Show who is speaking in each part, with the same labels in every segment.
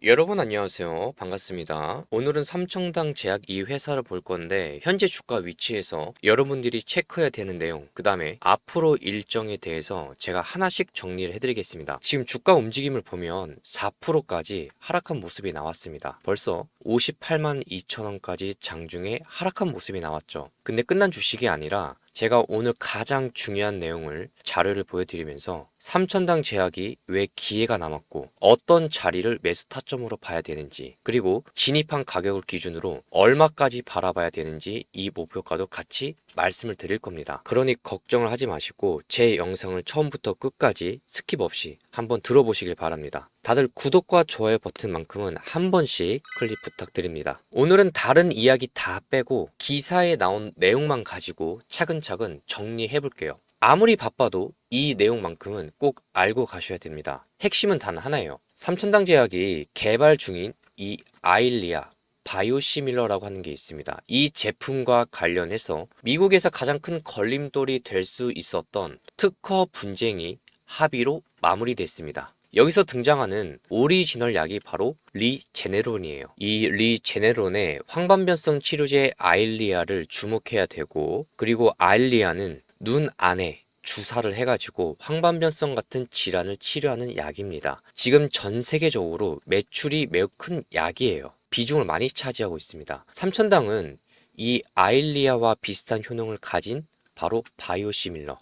Speaker 1: 여러분 안녕하세요. 반갑습니다. 오늘은 삼청당 제약 이 회사를 볼 건데 현재 주가 위치에서 여러분들이 체크해야 되는 내용, 그 다음에 앞으로 일정에 대해서 제가 하나씩 정리를 해드리겠습니다. 지금 주가 움직임을 보면 4%까지 하락한 모습이 나왔습니다. 벌써 58만 2천 원까지 장중에 하락한 모습이 나왔죠. 근데 끝난 주식이 아니라 제가 오늘 가장 중요한 내용을 자료를 보여드리면서 삼천당 제약이 왜 기회가 남았고 어떤 자리를 매수 타점으로 봐야 되는지, 그리고 진입한 가격을 기준으로 얼마까지 바라봐야 되는지 이 목표가도 같이 말씀을 드릴 겁니다. 그러니 걱정을 하지 마시고 제 영상을 처음부터 끝까지 스킵 없이 한번 들어보시길 바랍니다. 다들 구독과 좋아요 버튼만큼은 한 번씩 클릭 부탁드립니다. 오늘은 다른 이야기 다 빼고 기사에 나온 내용만 가지고 차근차근 정리해 볼게요. 아무리 바빠도 이 내용만큼은 꼭 알고 가셔야 됩니다. 핵심은 단 하나예요. 삼천당 제약이 개발 중인 이 아일리아 바이오시밀러라고 하는 게 있습니다. 이 제품과 관련해서 미국에서 가장 큰 걸림돌이 될 수 있었던 특허 분쟁이 합의로 마무리됐습니다. 여기서 등장하는 오리지널 약이 바로 리제네론이에요. 이 리제네론의 황반변성 치료제 아일리아를 주목해야 되고, 그리고 아일리아는 눈 안에 주사를 해가지고 황반변성 같은 질환을 치료하는 약입니다. 지금 전 세계적으로 매출이 매우 큰 약이에요. 비중을 많이 차지하고 있습니다. 삼천당은 이 아일리아와 비슷한 효능을 가진 바로 바이오시밀러,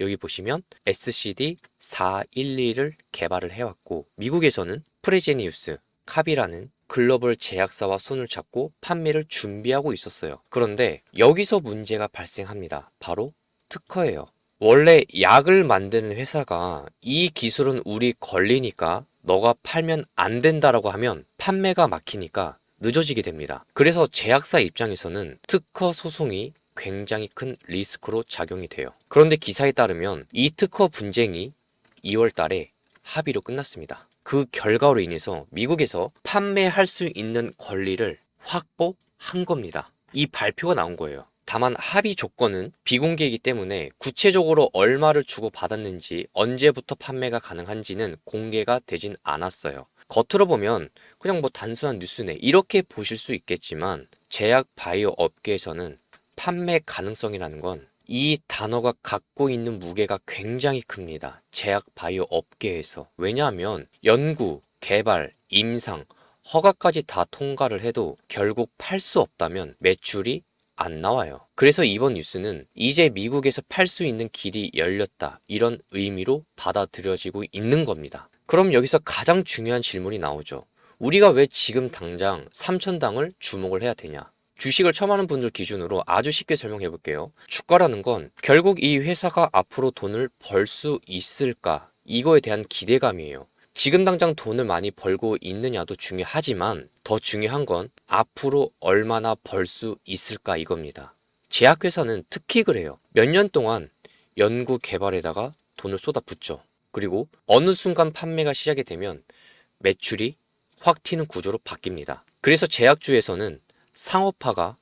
Speaker 1: 여기 보시면 SCD-412를 개발을 해왔고, 미국에서는 프레제니우스, 카비라는 글로벌 제약사와 손을 잡고 판매를 준비하고 있었어요. 그런데 여기서 문제가 발생합니다. 바로 특허예요. 원래 약을 만드는 회사가 이 기술은 우리 권리니까 너가 팔면 안 된다라고 하면 판매가 막히니까 늦어지게 됩니다. 그래서 제약사 입장에서는 특허 소송이 굉장히 큰 리스크로 작용이 돼요. 그런데 기사에 따르면 이 특허 분쟁이 2월 달에 합의로 끝났습니다. 그 결과로 인해서 미국에서 판매할 수 있는 권리를 확보한 겁니다. 이 발표가 나온 거예요. 다만 합의 조건은 비공개이기 때문에 구체적으로 얼마를 주고 받았는지, 언제부터 판매가 가능한지는 공개가 되진 않았어요. 겉으로 보면 그냥 뭐 단순한 뉴스네 이렇게 보실 수 있겠지만, 제약 바이오 업계에서는 판매 가능성이라는 건 이 단어가 갖고 있는 무게가 굉장히 큽니다. 제약 바이오 업계에서. 왜냐하면 연구, 개발, 임상, 허가까지 다 통과를 해도 결국 팔 수 없다면 매출이 안 나와요. 그래서 이번 뉴스는 이제 미국에서 팔 수 있는 길이 열렸다, 이런 의미로 받아들여지고 있는 겁니다. 그럼 여기서 가장 중요한 질문이 나오죠. 우리가 왜 지금 당장 삼천당을 주목을 해야 되냐? 주식을 처음 하는 분들 기준으로 아주 쉽게 설명해 볼게요. 주가라는 건 결국 이 회사가 앞으로 돈을 벌 수 있을까, 이거에 대한 기대감이에요. 지금 당장 돈을 많이 벌고 있느냐도 중요하지만 더 중요한 건 앞으로 얼마나 벌 수 있을까, 이겁니다. 제약회사는 특히 그래요. 몇 년 동안 연구 개발에다가 돈을 쏟아붓죠. 그리고 어느 순간 판매가 시작이 되면 매출이 확 튀는 구조로 바뀝니다. 그래서 제약주에서는 상업화가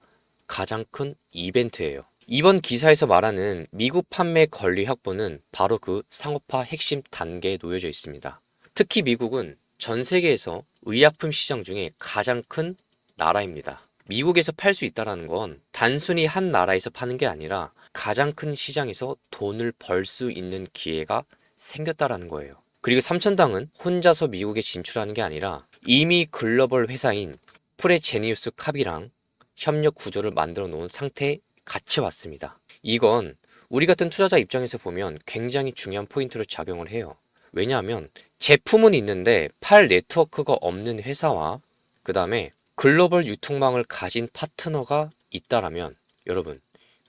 Speaker 1: 가장 큰 이벤트예요. 이번 기사에서 말하는 미국 판매 권리 확보는 바로 그 상업화 핵심 단계에 놓여져 있습니다. 특히 미국은 전 세계에서 의약품 시장 중에 가장 큰 나라입니다. 미국에서 팔 수 있다는 건 단순히 한 나라에서 파는 게 아니라 가장 큰 시장에서 돈을 벌 수 있는 기회가 생겼다라는 거예요. 그리고 삼천당은 혼자서 미국에 진출하는 게 아니라 이미 글로벌 회사인 프레제니우스 카비랑 협력 구조를 만들어 놓은 상태에 같이 왔습니다. 이건 우리 같은 투자자 입장에서 보면 굉장히 중요한 포인트로 작용을 해요. 왜냐하면 제품은 있는데 팔 네트워크가 없는 회사와 그 다음에 글로벌 유통망을 가진 파트너가 있다라면, 여러분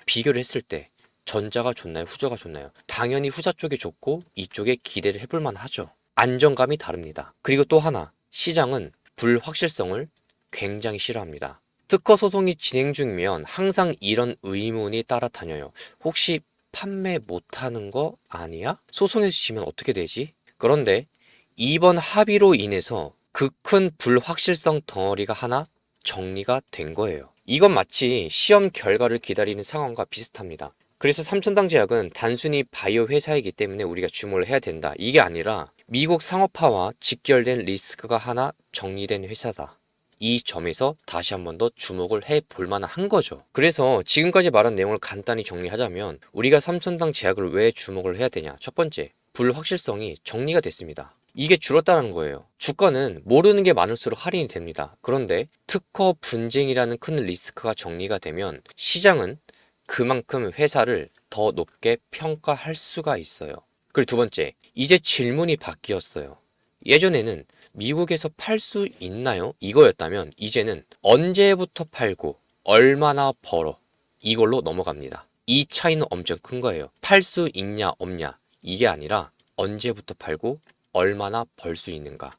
Speaker 1: 비교를 했을 때 전자가 좋나요? 후자가 좋나요? 당연히 후자 쪽이 좋고 이쪽에 기대를 해볼 만하죠. 안정감이 다릅니다. 그리고 또 하나, 시장은 불확실성을 굉장히 싫어합니다. 특허 소송이 진행 중이면 항상 이런 의문이 따라다녀요. 혹시 판매 못하는 거 아니야? 소송에서 지면 어떻게 되지? 그런데 이번 합의로 인해서 그 큰 불확실성 덩어리가 하나 정리가 된 거예요. 이건 마치 시험 결과를 기다리는 상황과 비슷합니다. 그래서 삼천당 제약은 단순히 바이오 회사이기 때문에 우리가 주목을 해야 된다, 이게 아니라 미국 상업화와 직결된 리스크가 하나 정리된 회사다. 이 점에서 다시 한 번 더 주목을 해 볼 만한 거죠. 그래서 지금까지 말한 내용을 간단히 정리하자면 우리가 삼천당 제약을 왜 주목을 해야 되냐? 첫 번째, 불확실성이 정리가 됐습니다. 이게 줄었다는 거예요. 주가는 모르는 게 많을수록 할인이 됩니다. 그런데 특허 분쟁이라는 큰 리스크가 정리가 되면 시장은 그만큼 회사를 더 높게 평가할 수가 있어요. 그리고 두 번째, 이제 질문이 바뀌었어요. 예전에는 미국에서 팔 수 있나요? 이거였다면 이제는 언제부터 팔고 얼마나 벌어? 이걸로 넘어갑니다. 이 차이는 엄청 큰 거예요. 팔 수 있냐 없냐 이게 아니라 언제부터 팔고 얼마나 벌 수 있는가.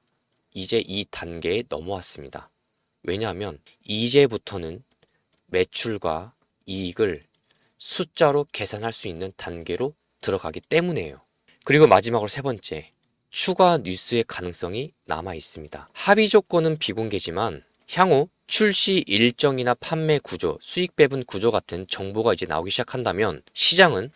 Speaker 1: 이제 이 단계에 넘어왔습니다. 왜냐하면 이제부터는 매출과 이익을 숫자로 계산할 수 있는 단계로 들어가기 때문이에요. 그리고 마지막으로 세 번째, 추가 뉴스의 가능성이 남아 있습니다. 합의 조건은 비공개지만 향후 출시 일정이나 판매 구조, 수익 배분 구조 같은 정보가 이제 나오기 시작한다면 시장은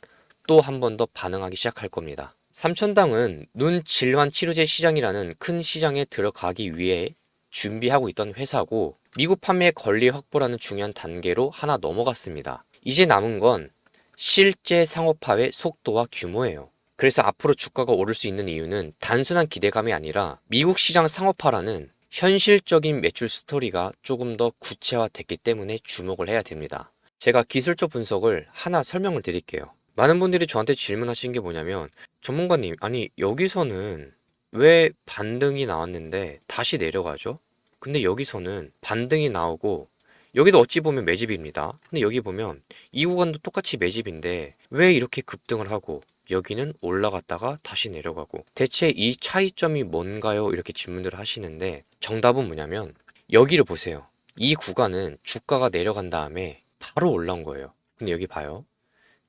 Speaker 1: 또 한 번 더 반응하기 시작할 겁니다. 삼천당은 눈 질환 치료제 시장이라는 큰 시장에 들어가기 위해 준비하고 있던 회사고 미국 판매 권리 확보라는 중요한 단계로 하나 넘어갔습니다. 이제 남은 건 실제 상업화의 속도와 규모예요. 그래서 앞으로 주가가 오를 수 있는 이유는 단순한 기대감이 아니라 미국 시장 상업화라는 현실적인 매출 스토리가 조금 더 구체화됐기 때문에 주목을 해야 됩니다. 제가 기술적 분석을 하나 설명을 드릴게요. 많은 분들이 저한테 질문하신 게 뭐냐면 전문가님, 아니 여기서는 왜 반등이 나왔는데 다시 내려가죠? 근데 여기서는 반등이 나오고 여기도 어찌 보면 매집입니다. 근데 여기 보면 이 구간도 똑같이 매집인데 왜 이렇게 급등을 하고 여기는 올라갔다가 다시 내려가고 대체 이 차이점이 뭔가요? 이렇게 질문들을 하시는데 정답은 뭐냐면 여기를 보세요. 이 구간은 주가가 내려간 다음에 바로 올라온 거예요. 근데 여기 봐요.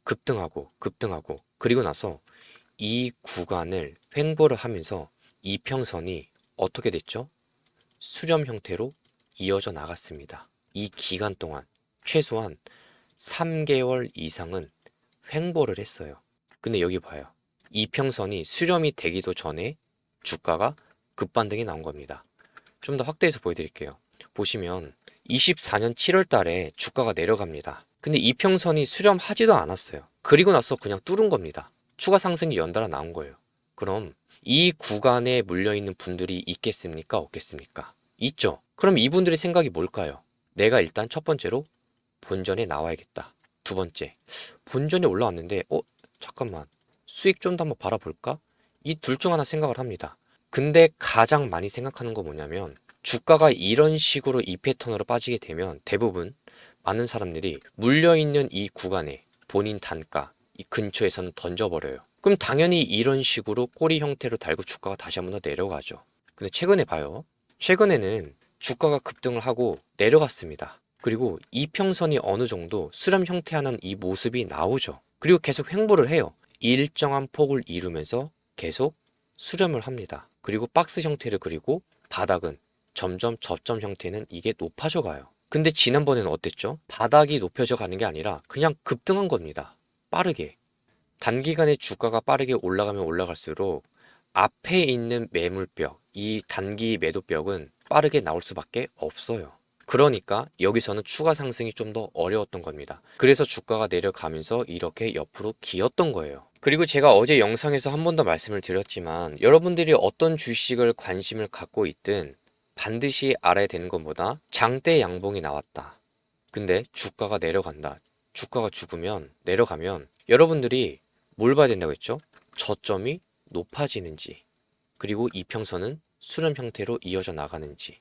Speaker 1: 급등하고 급등하고 그리고 나서 이 구간을 횡보를 하면서 이평선이 어떻게 됐죠? 수렴 형태로 이어져 나갔습니다. 이 기간 동안 최소한 3개월 이상은 횡보를 했어요. 근데 여기 봐요. 이평선이 수렴이 되기도 전에 주가가 급반등이 나온 겁니다. 좀 더 확대해서 보여드릴게요. 보시면 24년 7월 달에 주가가 내려갑니다. 근데 이평선이 수렴하지도 않았어요. 그리고 나서 그냥 뚫은 겁니다. 추가 상승이 연달아 나온 거예요. 그럼 이 구간에 물려있는 분들이 있겠습니까? 없겠습니까? 있죠. 그럼 이분들의 생각이 뭘까요? 내가 일단 첫 번째로 본전에 나와야겠다. 두 번째, 본전에 올라왔는데 잠깐만, 수익 좀 더 한번 바라볼까? 이 둘 중 하나 생각을 합니다. 근데 가장 많이 생각하는 거 뭐냐면 주가가 이런 식으로 이 패턴으로 빠지게 되면 대부분 많은 사람들이 물려있는 이 구간에 본인 단가 이 근처에서는 던져버려요. 그럼 당연히 이런 식으로 꼬리 형태로 달고 주가가 다시 한번 더 내려가죠. 근데 최근에 봐요. 최근에는 주가가 급등을 하고 내려갔습니다. 그리고 이평선이 어느 정도 수렴 형태하는 이 모습이 나오죠. 그리고 계속 횡보를 해요. 일정한 폭을 이루면서 계속 수렴을 합니다. 그리고 박스 형태를 그리고 바닥은 점점 저점 형태는 이게 높아져 가요. 근데 지난번에는 어땠죠? 바닥이 높여져 가는 게 아니라 그냥 급등한 겁니다. 빠르게. 단기간에 주가가 빠르게 올라가면 올라갈수록 앞에 있는 매물벽, 이 단기 매도벽은 빠르게 나올 수밖에 없어요. 그러니까 여기서는 추가 상승이 좀 더 어려웠던 겁니다. 그래서 주가가 내려가면서 이렇게 옆으로 기었던 거예요. 그리고 제가 어제 영상에서 한 번 더 말씀을 드렸지만 여러분들이 어떤 주식을 관심을 갖고 있든 반드시 알아야 되는 것보다 장대 양봉이 나왔다. 근데 주가가 내려간다. 주가가 죽으면 내려가면 여러분들이 뭘 봐야 된다고 했죠? 저점이 높아지는지 그리고 이평선은 수렴 형태로 이어져 나가는지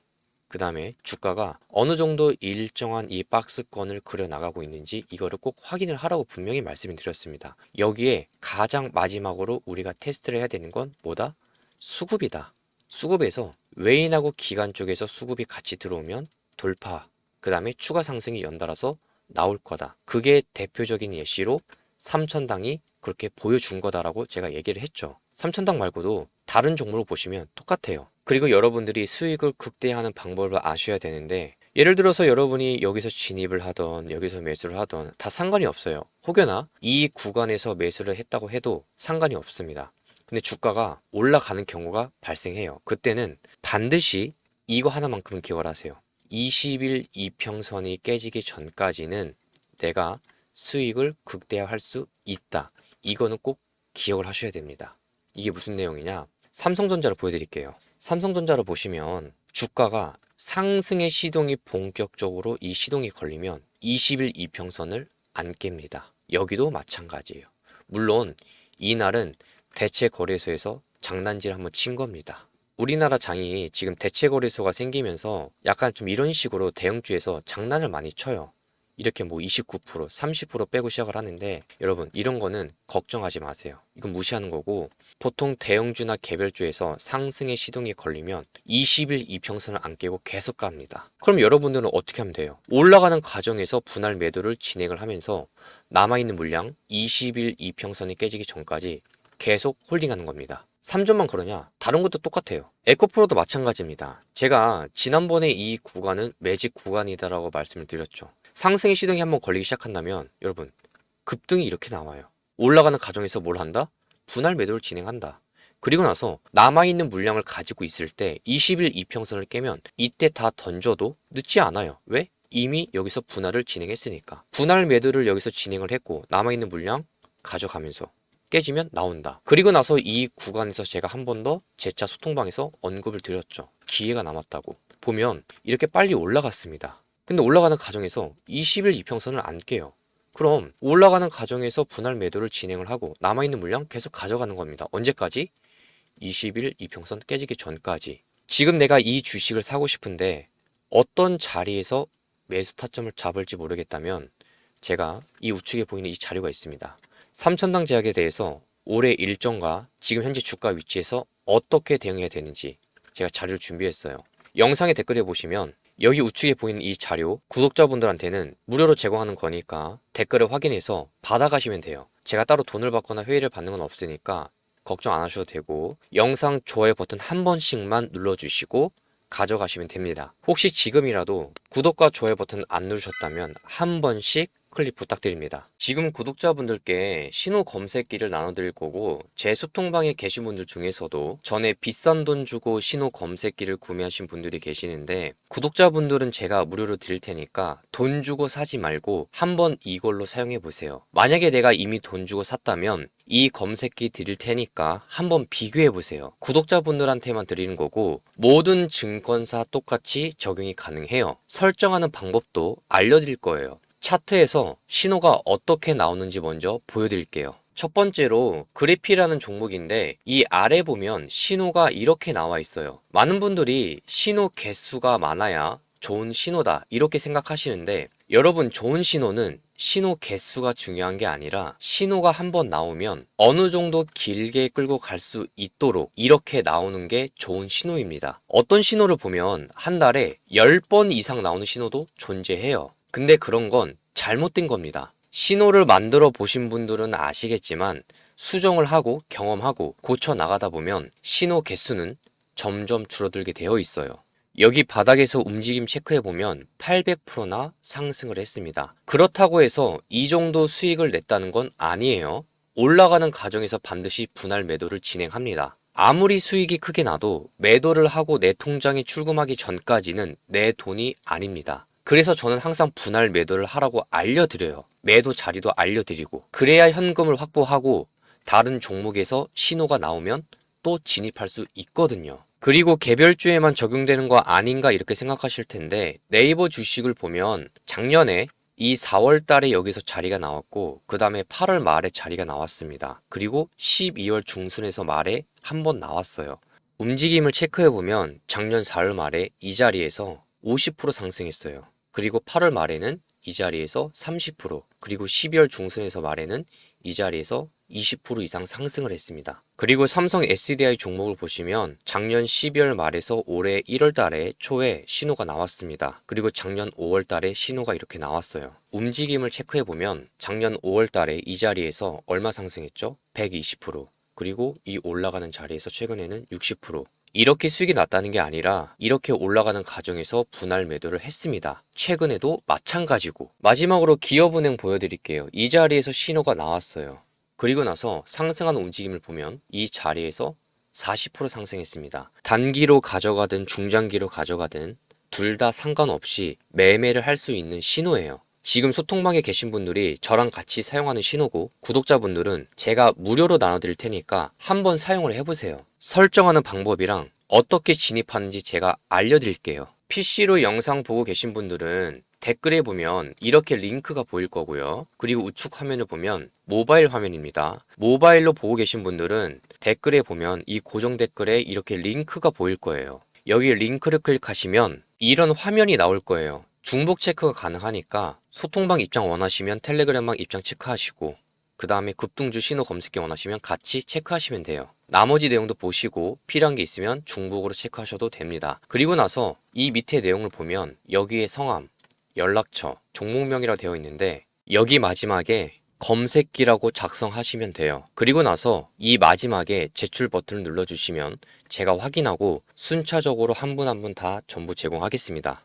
Speaker 1: 그 다음에 주가가 어느 정도 일정한 이 박스권을 그려 나가고 있는지 이거를 꼭 확인을 하라고 분명히 말씀을 드렸습니다. 여기에 가장 마지막으로 우리가 테스트를 해야 되는 건 뭐다? 수급이다. 수급에서 외인하고 기관 쪽에서 수급이 같이 들어오면 돌파, 그 다음에 추가 상승이 연달아서 나올 거다. 그게 대표적인 예시로 삼천당이 그렇게 보여준 거다라고 제가 얘기를 했죠. 삼천당 말고도 다른 종목을 보시면 똑같아요. 그리고 여러분들이 수익을 극대화하는 방법을 아셔야 되는데 예를 들어서 여러분이 여기서 진입을 하던 여기서 매수를 하던 다 상관이 없어요. 혹여나 이 구간에서 매수를 했다고 해도 상관이 없습니다. 근데 주가가 올라가는 경우가 발생해요. 그때는 반드시 이거 하나만큼은 기억을 하세요. 20일 이평선이 깨지기 전까지는 내가 수익을 극대화할 수 있다. 이거는 꼭 기억을 하셔야 됩니다. 이게 무슨 내용이냐? 삼성전자를 보여드릴게요. 삼성전자를 보시면 주가가 상승의 시동이 본격적으로 이 시동이 걸리면 20일 이평선을 안 깹니다. 여기도 마찬가지예요. 물론 이날은 대체거래소에서 장난질 한번 친 겁니다. 우리나라 장이 지금 대체거래소가 생기면서 약간 좀 이런 식으로 대형주에서 장난을 많이 쳐요. 이렇게 뭐 29%, 30% 빼고 시작을 하는데 여러분 이런 거는 걱정하지 마세요. 이건 무시하는 거고 보통 대형주나 개별주에서 상승의 시동이 걸리면 20일 이평선을 안 깨고 계속 갑니다. 그럼 여러분들은 어떻게 하면 돼요? 올라가는 과정에서 분할 매도를 진행을 하면서 남아있는 물량 20일 이평선이 깨지기 전까지 계속 홀딩하는 겁니다. 3점만 그러냐? 다른 것도 똑같아요. 에코프로도 마찬가지입니다. 제가 지난번에 이 구간은 매직 구간이다라고 말씀을 드렸죠. 상승의 시동이 한번 걸리기 시작한다면 여러분 급등이 이렇게 나와요. 올라가는 과정에서 뭘 한다? 분할 매도를 진행한다. 그리고 나서 남아있는 물량을 가지고 있을 때 20일 이평선을 깨면 이때 다 던져도 늦지 않아요. 왜? 이미 여기서 분할을 진행했으니까. 분할 매도를 여기서 진행을 했고 남아있는 물량 가져가면서 깨지면 나온다. 그리고 나서 이 구간에서 제가 한 번 더 제 차 소통방에서 언급을 드렸죠. 기회가 남았다고. 보면 이렇게 빨리 올라갔습니다. 근데 올라가는 과정에서 20일 이평선을 안 깨요. 그럼 올라가는 과정에서 분할 매도를 진행을 하고 남아있는 물량 계속 가져가는 겁니다. 언제까지? 20일 이평선 깨지기 전까지. 지금 내가 이 주식을 사고 싶은데 어떤 자리에서 매수 타점을 잡을지 모르겠다면 제가 이 우측에 보이는 이 자료가 있습니다. 삼천당 제약에 대해서 올해 일정과 지금 현재 주가 위치에서 어떻게 대응해야 되는지 제가 자료를 준비했어요. 영상의 댓글에 보시면 여기 우측에 보이는 이 자료 구독자분들한테는 무료로 제공하는 거니까 댓글을 확인해서 받아가시면 돼요. 제가 따로 돈을 받거나 회의를 받는 건 없으니까 걱정 안 하셔도 되고 영상 좋아요 버튼 한 번씩만 눌러주시고 가져가시면 됩니다. 혹시 지금이라도 구독과 좋아요 버튼 안 누르셨다면 한 번씩 클릭 부탁드립니다. 지금 구독자분들께 신호 검색기를 나눠드릴 거고 제 소통방에 계신 분들 중에서도 전에 비싼 돈 주고 신호 검색기를 구매하신 분들이 계시는데 구독자분들은 제가 무료로 드릴 테니까 돈 주고 사지 말고 한번 이걸로 사용해 보세요. 만약에 내가 이미 돈 주고 샀다면 이 검색기 드릴 테니까 한번 비교해 보세요. 구독자분들한테만 드리는 거고 모든 증권사 똑같이 적용이 가능해요. 설정하는 방법도 알려드릴 거예요. 차트에서 신호가 어떻게 나오는지 먼저 보여드릴게요. 첫 번째로 그래피라는 종목인데 이 아래 보면 신호가 이렇게 나와 있어요. 많은 분들이 신호 개수가 많아야 좋은 신호다 이렇게 생각하시는데 여러분 좋은 신호는 신호 개수가 중요한 게 아니라 신호가 한번 나오면 어느 정도 길게 끌고 갈 수 있도록 이렇게 나오는 게 좋은 신호입니다. 어떤 신호를 보면 한 달에 10번 이상 나오는 신호도 존재해요. 근데 그런 건 잘못된 겁니다. 신호를 만들어 보신 분들은 아시겠지만 수정을 하고 경험하고 고쳐 나가다 보면 신호 개수는 점점 줄어들게 되어 있어요. 여기 바닥에서 움직임 체크해 보면 800%나 상승을 했습니다. 그렇다고 해서 이 정도 수익을 냈다는 건 아니에요. 올라가는 과정에서 반드시 분할 매도를 진행합니다. 아무리 수익이 크게 나도 매도를 하고 내 통장에 출금하기 전까지는 내 돈이 아닙니다. 그래서 저는 항상 분할 매도를 하라고 알려드려요. 매도 자리도 알려드리고 그래야 현금을 확보하고 다른 종목에서 신호가 나오면 또 진입할 수 있거든요. 그리고 개별주에만 적용되는 거 아닌가 이렇게 생각하실 텐데 네이버 주식을 보면 작년에 이 4월 달에 여기서 자리가 나왔고 그 다음에 8월 말에 자리가 나왔습니다. 그리고 12월 중순에서 말에 한 번 나왔어요. 움직임을 체크해 보면 작년 4월 말에 이 자리에서 50% 상승했어요. 그리고 8월 말에는 이 자리에서 30%, 그리고 12월 중순에서 말에는 이 자리에서 20% 이상 상승을 했습니다. 그리고 삼성 SDI 종목을 보시면 작년 12월 말에서 올해 1월 달에 초에 신호가 나왔습니다. 그리고 작년 5월 달에 신호가 이렇게 나왔어요. 움직임을 체크해 보면 작년 5월 달에 이 자리에서 얼마 상승했죠? 120%. 그리고 이 올라가는 자리에서 최근에는 60%. 이렇게 수익이 났다는 게 아니라 이렇게 올라가는 과정에서 분할 매도를 했습니다. 최근에도 마찬가지고. 마지막으로 기업은행 보여드릴게요. 이 자리에서 신호가 나왔어요. 그리고 나서 상승하는 움직임을 보면 이 자리에서 40% 상승했습니다. 단기로 가져가든 중장기로 가져가든 둘 다 상관없이 매매를 할 수 있는 신호예요. 지금 소통방에 계신 분들이 저랑 같이 사용하는 신호고, 구독자분들은 제가 무료로 나눠드릴 테니까 한번 사용을 해보세요. 설정하는 방법이랑 어떻게 진입하는지 제가 알려드릴게요. PC로 영상 보고 계신 분들은 댓글에 보면 이렇게 링크가 보일 거고요. 그리고 우측 화면을 보면 모바일 화면입니다. 모바일로 보고 계신 분들은 댓글에 보면 이 고정 댓글에 이렇게 링크가 보일 거예요. 여기 링크를 클릭하시면 이런 화면이 나올 거예요. 중복 체크가 가능하니까 소통방 입장 원하시면 텔레그램방 입장 체크하시고, 그 다음에 급등주 신호 검색기 원하시면 같이 체크하시면 돼요. 나머지 내용도 보시고 필요한 게 있으면 중복으로 체크하셔도 됩니다. 그리고 나서 이 밑에 내용을 보면 여기에 성함, 연락처, 종목명이라고 되어 있는데 여기 마지막에 검색기라고 작성하시면 돼요. 그리고 나서 이 마지막에 제출 버튼을 눌러주시면 제가 확인하고 순차적으로 한 분 한 분 다 전부 제공하겠습니다.